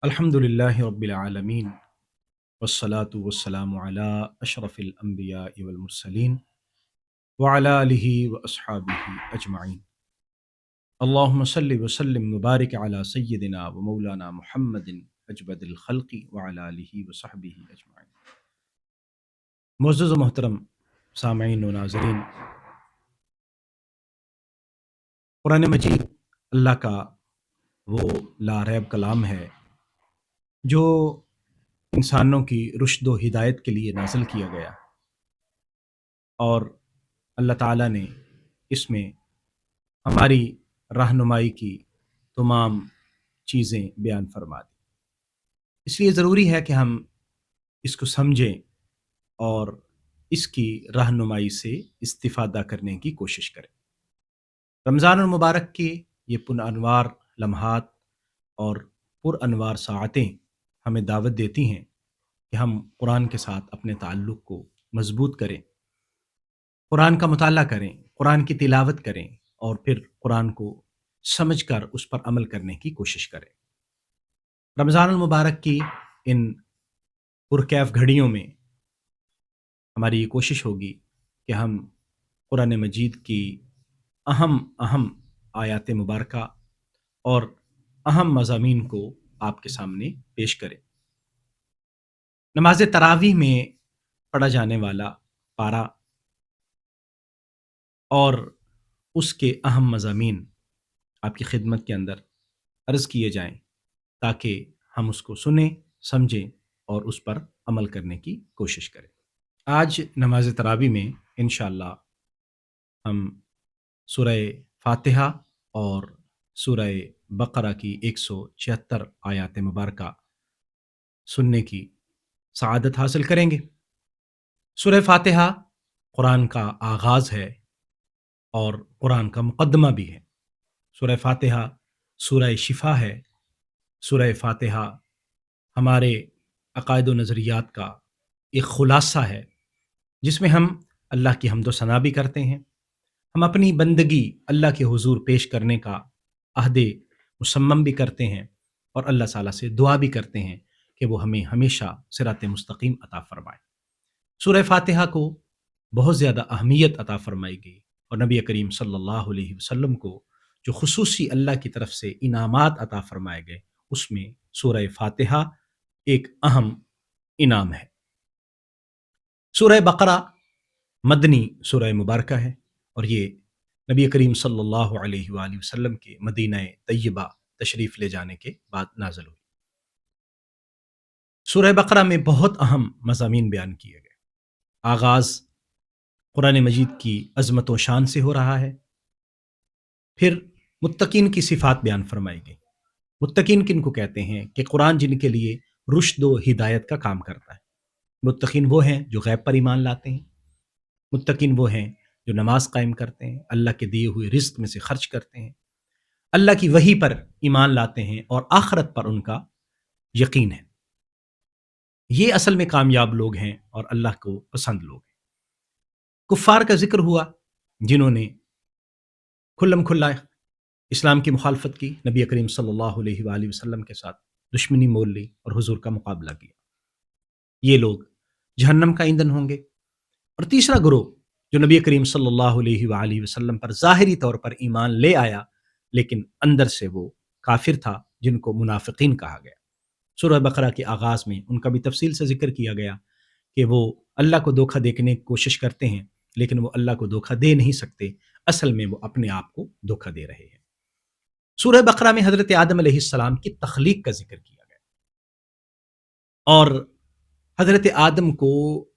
الحمد للہ رب العالمین والصلاة والسلام علی اشرف الانبیاء والمرسلین وعلی آلہ واصحابہ اجمعین۔ اللہم صلی وسلم مبارک علی سیدنا و مولانا محمد اجبد الخلق وعلی آلہ وصحبہ اجمعین۔ معزز و محترم سامعین و ناظرین، قرآن مجید اللہ کا وہ لا ریب کلام ہے جو انسانوں کی رشد و ہدایت کے لیے نازل کیا گیا، اور اللہ تعالیٰ نے اس میں ہماری رہنمائی کی تمام چیزیں بیان فرما دی۔ اس لیے ضروری ہے کہ ہم اس کو سمجھیں اور اس کی رہنمائی سے استفادہ کرنے کی کوشش کریں۔ رمضان المبارک کی یہ پر انوار لمحات اور پر انوار ساعتیں ہمیں دعوت دیتی ہیں کہ ہم قرآن کے ساتھ اپنے تعلق کو مضبوط کریں، قرآن کا مطالعہ کریں، قرآن کی تلاوت کریں اور پھر قرآن کو سمجھ کر اس پر عمل کرنے کی کوشش کریں۔ رمضان المبارک کی ان پرکیف گھڑیوں میں ہماری یہ کوشش ہوگی کہ ہم قرآن مجید کی اہم آیات مبارکہ اور اہم مضامین کو آپ کے سامنے پیش کریں۔ نماز تراویح میں پڑھا جانے والا پارہ اور اس کے اہم مضامین آپ کی خدمت کے اندر عرض کیے جائیں تاکہ ہم اس کو سنیں، سمجھیں اور اس پر عمل کرنے کی کوشش کریں۔ آج نماز تراویح میں انشاءاللہ ہم سورہ فاتحہ اور سورہ بقرہ کی 176 آیات مبارکہ سننے کی سعادت حاصل کریں گے۔ سورہ فاتحہ قرآن کا آغاز ہے اور قرآن کا مقدمہ بھی ہے۔ سورہ فاتحہ سورہ شفا ہے۔ سورہ فاتحہ ہمارے عقائد و نظریات کا ایک خلاصہ ہے جس میں ہم اللہ کی حمد و ثنا بھی کرتے ہیں، ہم اپنی بندگی اللہ کے حضور پیش کرنے کا عہد مسمم بھی کرتے ہیں اور اللہ تعالیٰ سے دعا بھی کرتے ہیں کہ وہ ہمیں ہمیشہ صراط مستقیم عطا فرمائے۔ سورہ فاتحہ کو بہت زیادہ اہمیت عطا فرمائی گئی اور نبی کریم صلی اللہ علیہ وسلم کو جو خصوصی اللہ کی طرف سے انعامات عطا فرمائے گئے اس میں سورہ فاتحہ ایک اہم انعام ہے۔ سورہ بقرہ مدنی سورہ مبارکہ ہے اور یہ نبی کریم صلی اللہ علیہ وآلہ وسلم کے مدینہ طیبہ تشریف لے جانے کے بعد نازل ہوئی۔ سورہ بقرہ میں بہت اہم مضامین بیان کیے گئے۔ آغاز قرآن مجید کی عظمت و شان سے ہو رہا ہے، پھر متقین کی صفات بیان فرمائی گئی۔ متقین کن کو کہتے ہیں؟ کہ قرآن جن کے لیے رشد و ہدایت کا کام کرتا ہے۔ متقین وہ ہیں جو غیب پر ایمان لاتے ہیں، متقین وہ ہیں جو نماز قائم کرتے ہیں، اللہ کے دیے ہوئے رزق میں سے خرچ کرتے ہیں، اللہ کی وحی پر ایمان لاتے ہیں اور آخرت پر ان کا یقین ہے۔ یہ اصل میں کامیاب لوگ ہیں اور اللہ کو پسند لوگ ہیں۔ کفار کا ذکر ہوا جنہوں نے کھلم کھلا اسلام کی مخالفت کی، نبی کریم صلی اللہ علیہ وآلہ وسلم کے ساتھ دشمنی مول لی اور حضور کا مقابلہ کیا۔ یہ لوگ جہنم کا ایندھن ہوں گے۔ اور تیسرا گروہ جو نبی کریم صلی اللہ علیہ وآلہ وسلم پر ظاہری طور پر ایمان لے آیا لیکن اندر سے وہ کافر تھا، جن کو منافقین کہا گیا۔ سورہ بقرہ کے آغاز میں ان کا بھی تفصیل سے ذکر کیا گیا کہ وہ اللہ کو دھوکہ دینے کی کوشش کرتے ہیں لیکن وہ اللہ کو دھوکہ دے نہیں سکتے، اصل میں وہ اپنے آپ کو دھوکہ دے رہے ہیں۔ سورہ بقرہ میں حضرت آدم علیہ السلام کی تخلیق کا ذکر کیا گیا اور حضرت آدم کو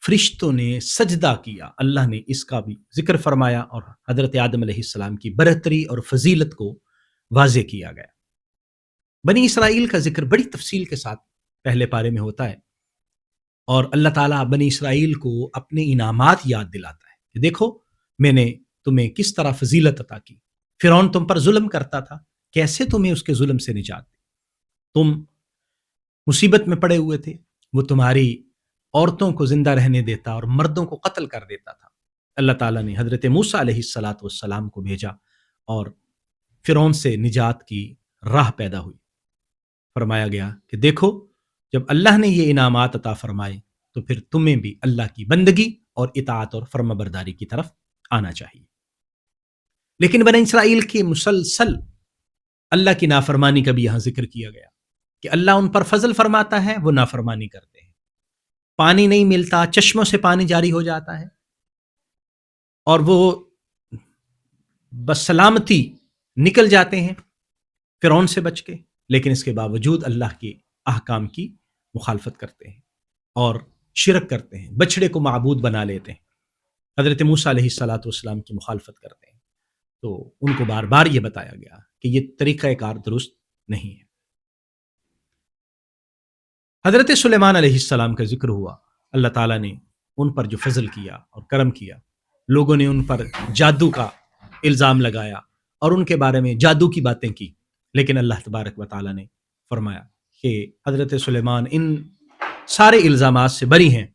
فرشتوں نے سجدہ کیا، اللہ نے اس کا بھی ذکر فرمایا اور حضرت آدم علیہ السلام کی برتری اور فضیلت کو واضح کیا گیا۔ بنی اسرائیل کا ذکر بڑی تفصیل کے ساتھ پہلے پارے میں ہوتا ہے اور اللہ تعالیٰ بنی اسرائیل کو اپنے انعامات یاد دلاتا ہے کہ دیکھو میں نے تمہیں کس طرح فضیلت عطا کی۔ فرعون تم پر ظلم کرتا تھا، کیسے تمہیں اس کے ظلم سے نجات دی۔ تم مصیبت میں پڑے ہوئے تھے، وہ تمہاری عورتوں کو زندہ رہنے دیتا اور مردوں کو قتل کر دیتا تھا۔ اللہ تعالیٰ نے حضرت موسیٰ علیہ السلام کو بھیجا اور فرعون سے نجات کی راہ پیدا ہوئی۔ فرمایا گیا کہ دیکھو جب اللہ نے یہ انعامات عطا فرمائے تو پھر تمہیں بھی اللہ کی بندگی اور اطاعت اور فرما برداری کی طرف آنا چاہیے. لیکن بنی اسرائیل کی مسلسل اللہ کی نافرمانی کا بھی یہاں ذکر کیا گیا کہ اللہ ان پر فضل فرماتا ہے، وہ نافرمانی کرتے ہیں. پانی نہیں ملتا، چشموں سے پانی جاری ہو جاتا ہے اور وہ بسلامتی نکل جاتے ہیں فرعون سے بچ کے، لیکن اس کے باوجود اللہ کے احکام کی مخالفت کرتے ہیں اور شرک کرتے ہیں، بچڑے کو معبود بنا لیتے ہیں، حضرت موسیٰ علیہ الصلاۃ والسلام کی مخالفت کرتے ہیں. تو ان کو بار بار یہ بتایا گیا کہ یہ طریقہ کار درست نہیں ہے. حضرت سلیمان علیہ السلام کا ذکر ہوا. اللہ تعالیٰ نے ان پر جو فضل کیا اور کرم کیا، لوگوں نے ان پر جادو کا الزام لگایا اور ان کے بارے میں جادو کی باتیں کی، لیکن اللہ تبارک و تعالیٰ نے فرمایا کہ حضرت سلیمان ان سارے الزامات سے بری ہیں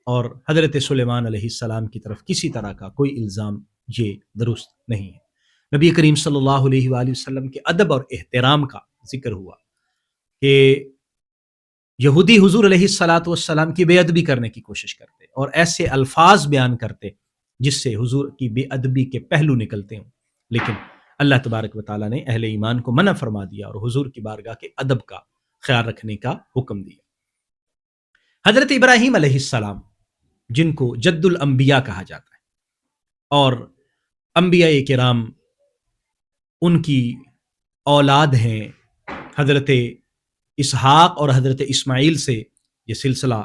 اور حضرت سلیمان علیہ السلام کی طرف کسی طرح کا کوئی الزام یہ درست نہیں ہے. نبی کریم صلی اللہ علیہ وآلہ وسلم کے ادب اور احترام کا ذکر ہوا کہ یہودی حضور علیہ الصلاۃ والسلام کی بے ادبی کرنے کی کوشش کرتے اور ایسے الفاظ بیان کرتے جس سے حضور کی بے ادبی کے پہلو نکلتے ہوں، لیکن اللہ تبارک و تعالیٰ نے اہل ایمان کو منع فرما دیا اور حضور کی بارگاہ کے ادب کا خیال رکھنے کا حکم دیا. حضرت ابراہیم علیہ السلام جن کو جد الانبیاء کہا جاتا ہے اور انبیاء کرام ان کی اولاد ہیں، حضرت اسحاق اور حضرت اسماعیل سے یہ سلسلہ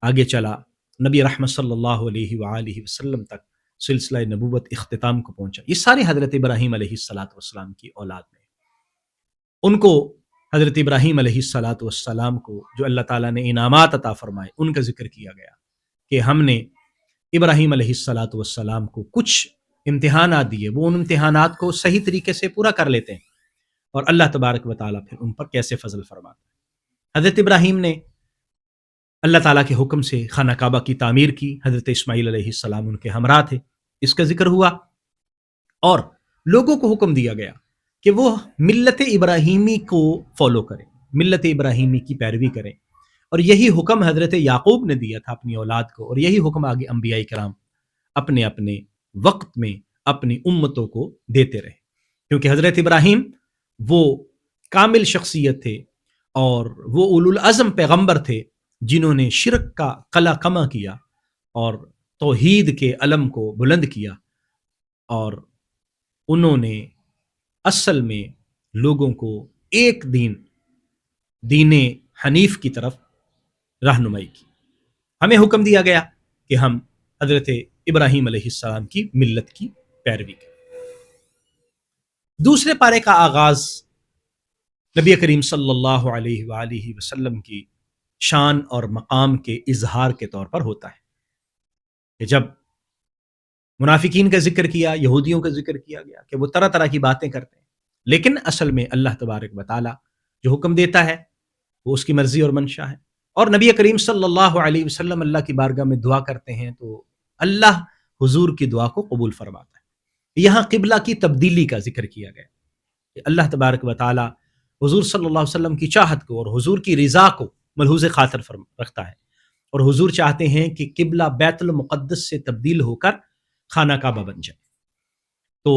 آگے چلا، نبی رحمت صلی اللہ علیہ وآلہ وسلم تک سلسلہ نبوت اختتام کو پہنچا. یہ سارے حضرت ابراہیم علیہ الصلاۃ والسلام کی اولاد میں. ان کو حضرت ابراہیم علیہ الصلاۃ والسلام کو جو اللہ تعالیٰ نے انعامات عطا فرمائے ان کا ذکر کیا گیا کہ ہم نے ابراہیم علیہ الصلاۃ والسلام کو کچھ امتحانات دیے، وہ ان امتحانات کو صحیح طریقے سے پورا کر لیتے ہیں اور اللہ تبارک و تعالیٰ پھر ان پر کیسے فضل فرماتا ہے. حضرت ابراہیم نے اللہ تعالیٰ کے حکم سے خانہ کعبہ کی تعمیر کی، حضرت اسماعیل علیہ السلام ان کے ہمراہ تھے، اس کا ذکر ہوا اور لوگوں کو حکم دیا گیا کہ وہ ملت ابراہیمی کو فالو کریں، ملت ابراہیمی کی پیروی کریں. اور یہی حکم حضرت یعقوب نے دیا تھا اپنی اولاد کو، اور یہی حکم آگے انبیاء کرام اپنے اپنے وقت میں اپنی امتوں کو دیتے رہے، کیونکہ حضرت ابراہیم وہ کامل شخصیت تھے اور وہ اولو العزم پیغمبر تھے جنہوں نے شرک کا قلع کما کیا اور توحید کے علم کو بلند کیا، اور انہوں نے اصل میں لوگوں کو ایک دین حنیف کی طرف رہنمائی کی. ہمیں حکم دیا گیا کہ ہم حضرت ابراہیم علیہ السلام کی ملت کی پیروی کریں. دوسرے پارے کا آغاز نبی کریم صلی اللہ علیہ وآلہ وسلم کی شان اور مقام کے اظہار کے طور پر ہوتا ہے کہ جب منافقین کا ذکر کیا، یہودیوں کا ذکر کیا گیا کہ وہ طرح طرح کی باتیں کرتے ہیں، لیکن اصل میں اللہ تبارک و تعالیٰ جو حکم دیتا ہے وہ اس کی مرضی اور منشا ہے. اور نبی کریم صلی اللہ علیہ وسلم اللہ کی بارگاہ میں دعا کرتے ہیں تو اللہ حضور کی دعا کو قبول فرماتا ہے. یہاں قبلہ کی تبدیلی کا ذکر کیا گیا کہ اللہ تبارک و تعالیٰ حضور صلی اللہ علیہ وسلم کی چاہت کو اور حضور کی رضا کو ملحوظ خاطر رکھتا ہے، اور حضور چاہتے ہیں کہ قبلہ بیت المقدس سے تبدیل ہو کر خانہ کعبہ بن جائے. تو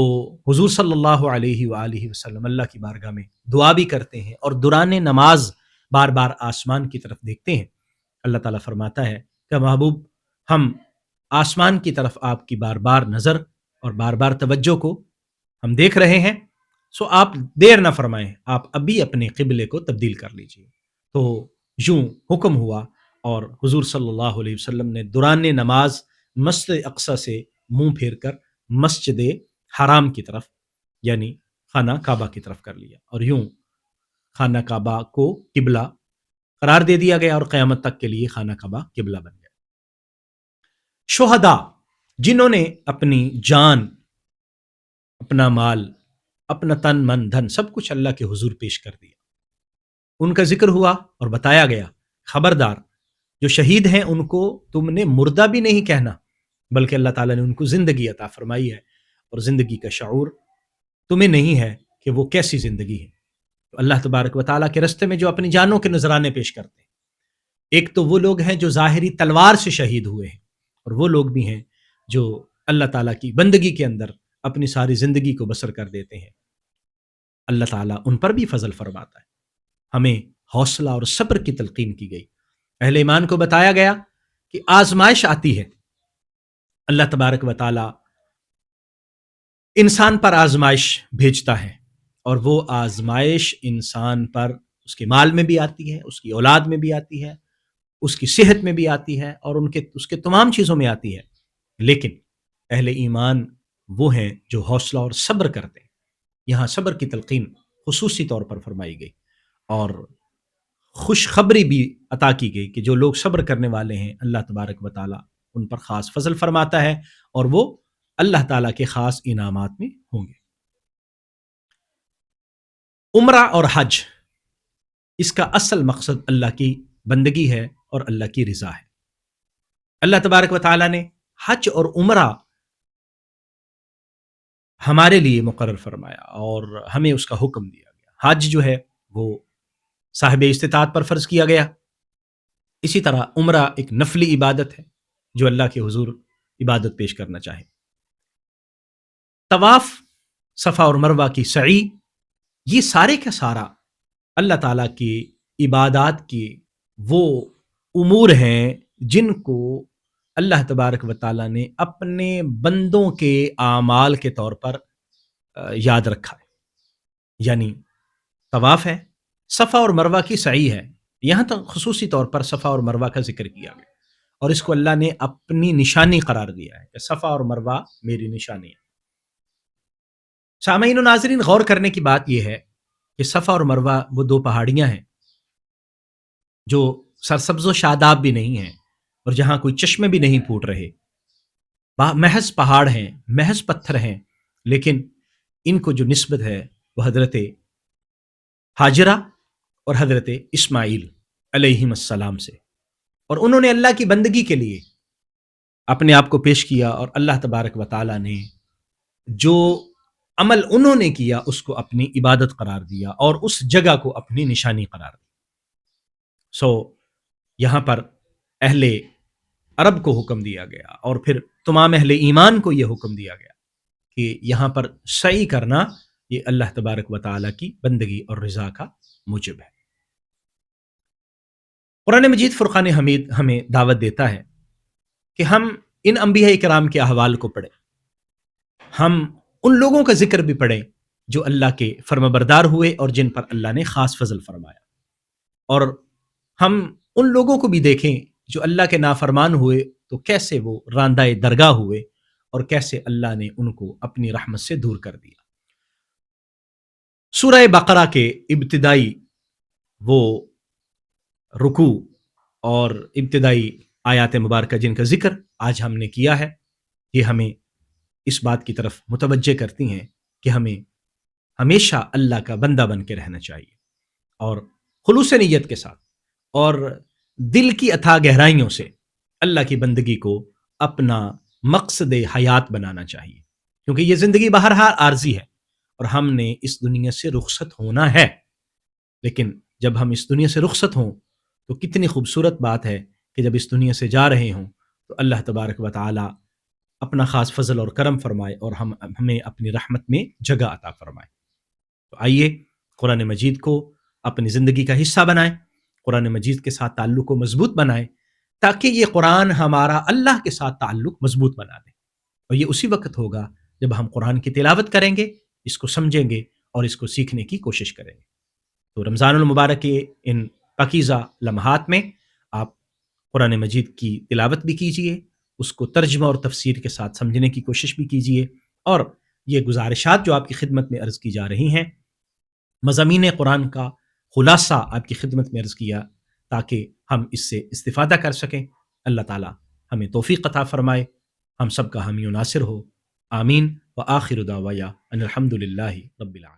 حضور صلی اللہ علیہ وآلہ وسلم اللہ کی بارگاہ میں دعا بھی کرتے ہیں اور دوران نماز بار بار آسمان کی طرف دیکھتے ہیں. اللہ تعالیٰ فرماتا ہے کہ محبوب ہم آسمان کی طرف آپ کی بار بار نظر اور بار بار توجہ کو ہم دیکھ رہے ہیں، سو آپ دیر نہ فرمائیں، آپ ابھی اپنے قبلے کو تبدیل کر لیجئے. تو یوں حکم ہوا اور حضور صلی اللہ علیہ وسلم نے دوران نماز مسجد اقصی سے منہ پھیر کر مسجد حرام کی طرف یعنی خانہ کعبہ کی طرف کر لیا، اور یوں خانہ کعبہ کو قبلہ قرار دے دیا گیا اور قیامت تک کے لیے خانہ کعبہ قبلہ بن گیا. شہداء جنہوں نے اپنی جان، اپنا مال، اپنا تن من دھن سب کچھ اللہ کے حضور پیش کر دیا، ان کا ذکر ہوا اور بتایا گیا خبردار جو شہید ہیں ان کو تم نے مردہ بھی نہیں کہنا، بلکہ اللہ تعالیٰ نے ان کو زندگی عطا فرمائی ہے اور زندگی کا شعور تمہیں نہیں ہے کہ وہ کیسی زندگی ہے. اللہ تبارک و تعالیٰ کے رستے میں جو اپنی جانوں کے نذرانے پیش کرتے ہیں، ایک تو وہ لوگ ہیں جو ظاہری تلوار سے شہید ہوئے ہیں، اور وہ لوگ بھی ہیں جو اللہ تعالیٰ کی بندگی کے اندر اپنی ساری زندگی کو بسر کر دیتے ہیں۔ اللہ تعالیٰ ان پر بھی فضل فرماتا ہے۔ ہمیں حوصلہ اور صبر کی تلقین کی گئی، اہل ایمان کو بتایا گیا کہ آزمائش آتی ہے، اللہ تبارک و تعالیٰ انسان پر آزمائش بھیجتا ہے، اور وہ آزمائش انسان پر اس کے مال میں بھی آتی ہے، اس کی اولاد میں بھی آتی ہے، اس کی صحت میں بھی آتی ہے، اور اس کے تمام چیزوں میں آتی ہے۔ لیکن اہل ایمان وہ ہیں جو حوصلہ اور صبر کرتے ہیں۔ یہاں صبر کی تلقین خصوصی طور پر فرمائی گئی، اور خوشخبری بھی عطا کی گئی کہ جو لوگ صبر کرنے والے ہیں اللہ تبارک و تعالیٰ ان پر خاص فضل فرماتا ہے، اور وہ اللہ تعالیٰ کے خاص انعامات میں ہوں گے۔ عمرہ اور حج، اس کا اصل مقصد اللہ کی بندگی ہے اور اللہ کی رضا ہے۔ اللہ تبارک و تعالیٰ نے حج اور عمرہ ہمارے لیے مقرر فرمایا اور ہمیں اس کا حکم دیا گیا۔ حج جو ہے وہ صاحب استطاعت پر فرض کیا گیا، اسی طرح عمرہ ایک نفلی عبادت ہے جو اللہ کے حضور عبادت پیش کرنا چاہے۔ طواف، صفا اور مروہ کی سعی، یہ سارے کا سارا اللہ تعالیٰ کی عبادات کی وہ امور ہیں جن کو اللہ تبارک و تعالیٰ نے اپنے بندوں کے اعمال کے طور پر یاد رکھا ہے۔ یعنی طواف ہے، صفا اور مروہ کی سعی ہے، یہاں تک خصوصی طور پر صفا اور مروہ کا ذکر کیا گیا، اور اس کو اللہ نے اپنی نشانی قرار دیا ہے کہ صفا اور مروہ میری نشانی ہے۔ سامعین و ناظرین، غور کرنے کی بات یہ ہے کہ صفا اور مروہ وہ دو پہاڑیاں ہیں جو سرسبز و شاداب بھی نہیں ہیں، اور جہاں کوئی چشمے بھی نہیں پھوٹ رہے، محض پہاڑ ہیں، محض پتھر ہیں، لیکن ان کو جو نسبت ہے وہ حضرت ہاجرہ اور حضرت اسماعیل علیہم السلام سے، اور انہوں نے اللہ کی بندگی کے لیے اپنے آپ کو پیش کیا، اور اللہ تبارک و تعالیٰ نے جو عمل انہوں نے کیا اس کو اپنی عبادت قرار دیا اور اس جگہ کو اپنی نشانی قرار دیا۔ یہاں پر اہل عرب کو حکم دیا گیا، اور پھر تمام اہل ایمان کو یہ حکم دیا گیا کہ یہاں پر سعی کرنا یہ اللہ تبارک و تعالیٰ کی بندگی اور رضا کا موجب ہے۔ قرآن مجید فرقان حمید ہمیں دعوت دیتا ہے کہ ہم ان انبیاء کرام کے احوال کو پڑھیں، ہم ان لوگوں کا ذکر بھی پڑھیں جو اللہ کے فرمانبردار ہوئے اور جن پر اللہ نے خاص فضل فرمایا، اور ہم ان لوگوں کو بھی دیکھیں جو اللہ کے نافرمان ہوئے تو کیسے وہ راندہ درگاہ ہوئے اور کیسے اللہ نے ان کو اپنی رحمت سے دور کر دیا۔ سورہ بقرہ کے ابتدائی وہ رکوع اور ابتدائی آیات مبارکہ جن کا ذکر آج ہم نے کیا ہے، یہ ہمیں اس بات کی طرف متوجہ کرتی ہیں کہ ہمیں ہمیشہ اللہ کا بندہ بن کے رہنا چاہیے، اور خلوص نیت کے ساتھ اور دل کی اتھاہ گہرائیوں سے اللہ کی بندگی کو اپنا مقصد حیات بنانا چاہیے، کیونکہ یہ زندگی بہرحال عارضی ہے اور ہم نے اس دنیا سے رخصت ہونا ہے۔ لیکن جب ہم اس دنیا سے رخصت ہوں تو کتنی خوبصورت بات ہے کہ جب اس دنیا سے جا رہے ہوں تو اللہ تبارک و تعالی اپنا خاص فضل اور کرم فرمائے اور ہمیں اپنی رحمت میں جگہ عطا فرمائے۔ تو آئیے قرآن مجید کو اپنی زندگی کا حصہ بنائیں، قرآن مجید کے ساتھ تعلق کو مضبوط بنائیں، تاکہ یہ قرآن ہمارا اللہ کے ساتھ تعلق مضبوط بنا دے، اور یہ اسی وقت ہوگا جب ہم قرآن کی تلاوت کریں گے، اس کو سمجھیں گے اور اس کو سیکھنے کی کوشش کریں گے۔ تو رمضان المبارک کے ان پاکیزہ لمحات میں آپ قرآن مجید کی تلاوت بھی کیجئے، اس کو ترجمہ اور تفسیر کے ساتھ سمجھنے کی کوشش بھی کیجئے، اور یہ گزارشات جو آپ کی خدمت میں عرض کی جا رہی ہیں، مضامین قرآن کا خلاصہ آپ کی خدمت میں عرض کیا تاکہ ہم اس سے استفادہ کر سکیں۔ اللہ تعالی ہمیں توفیق عطا فرمائے، ہم سب کا حامی و ناصر ہو، آمین۔ وآخر دعوایا ان الحمد للہ رب العالمین۔